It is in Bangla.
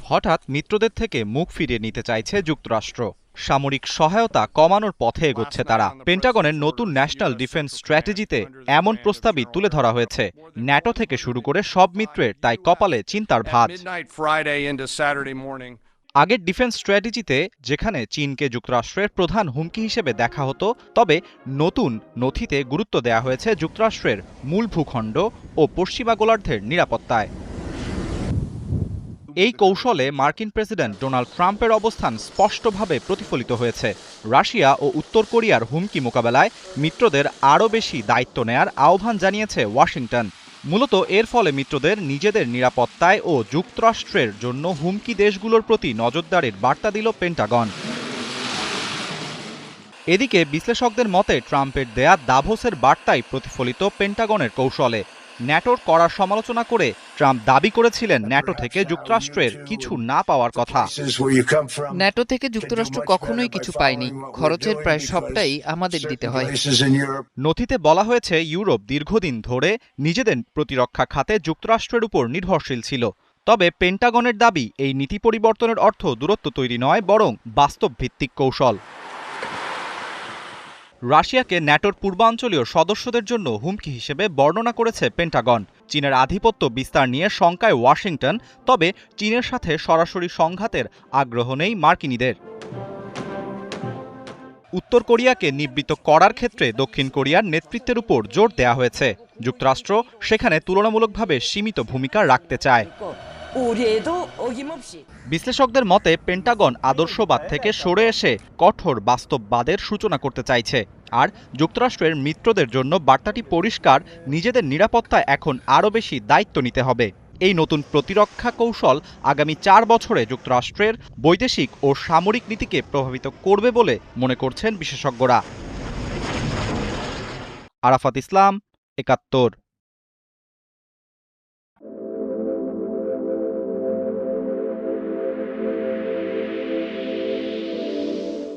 হঠাৎ মিত্রদের থেকে মুখ ফিরিয়ে নিতে চাইছে যুক্তরাষ্ট্র। সামরিক সহায়তা কমানোর পথে এগোচ্ছে তারা। পেন্টাগনের নতুন ন্যাশনাল ডিফেন্স স্ট্র্যাটেজিতে এমন প্রস্তাবই তুলে ধরা হয়েছে। ন্যাটো থেকে শুরু করে সব মিত্রের তাই কপালে চিন্তার ভাঁজ। আগের ডিফেন্স স্ট্র্যাটেজিতে যেখানে চীনকে যুক্তরাষ্ট্রের প্রধান হুমকি হিসেবে দেখা হতো, তবে নতুন নথিতে গুরুত্ব দেওয়া হয়েছে যুক্তরাষ্ট্রের মূল ভূখণ্ড ও পশ্চিমা গোলার্ধের নিরাপত্তায়। এই কৌশলে মার্কিন প্রেসিডেন্ট ডোনাল্ড ট্রাম্পের অবস্থান স্পষ্টভাবে প্রতিফলিত হয়েছে। রাশিয়া ও উত্তর কোরিয়ার হুমকি মোকাবেলায় মিত্রদের আরও বেশি দায়িত্ব নেয়ার আহ্বান জানিয়েছে ওয়াশিংটন। মূলত এর ফলে মিত্রদের নিজেদের নিরাপত্তায় ও যুক্তরাষ্ট্রের জন্য হুমকি দেশগুলোর প্রতি নজরদারির বার্তা দিল পেন্টাগন। এদিকে বিশ্লেষকদের মতে ট্রাম্পের দেয়া দাভোসের বার্তাই প্রতিফলিত পেন্টাগনের কৌশলে। ন্যাটোর কড়া সমালোচনা করে ট্রাম্প দাবি করেছিলেন ন্যাটো থেকে যুক্তরাষ্ট্রের কিছু না পাওয়ার কথা। ন্যাটো থেকে যুক্তরাষ্ট্র কখনোই কিছু পায়নি, খরচের প্রায় সবটাই আমাদের দিতে হয়। নথিতে বলা হয়েছে ইউরোপ দীর্ঘদিন ধরে নিজেদের প্রতিরক্ষা খাতে যুক্তরাষ্ট্রের উপর নির্ভরশীল ছিল। তবে পেন্টাগনের দাবি এই নীতি পরিবর্তনের অর্থ দূরত্ব তৈরি নয়, বরং বাস্তব ভিত্তিক কৌশল। রাশিয়াকে ন্যাটোর পূর্বাঞ্চলীয় সদস্যদের জন্য হুমকি হিসেবে বর্ণনা করেছে পেন্টাগন। চীনের আধিপত্য বিস্তার নিয়ে শঙ্কায় ওয়াশিংটন, তবে চীনের সাথে সরাসরি সংঘাতের আগ্রহ নেই মার্কিনীদের। উত্তর কোরিয়াকে নিবৃত্ত করার ক্ষেত্রে দক্ষিণ কোরিয়ার নেতৃত্বের উপর জোর দেয়া হয়েছে। যুক্তরাষ্ট্র সেখানে তুলনামূলকভাবে সীমিত ভূমিকা রাখতে চায়। বিশ্লেষকদের মতে পেন্টাগন আদর্শবাদ থেকে সরে এসে কঠোর বাস্তববাদের সূচনা করতে চাইছে। আর যুক্তরাষ্ট্রের মিত্রদের জন্য বার্তাটি পরিষ্কার, নিজেদের নিরাপত্তায় এখন আরও বেশি দায়িত্ব নিতে হবে। এই নতুন প্রতিরক্ষা কৌশল আগামী 4 বছরে যুক্তরাষ্ট্রের বৈদেশিক ও সামরিক নীতিকে প্রভাবিত করবে বলে মনে করছেন বিশেষজ্ঞরা। আরাফাত ইসলাম, ৭১।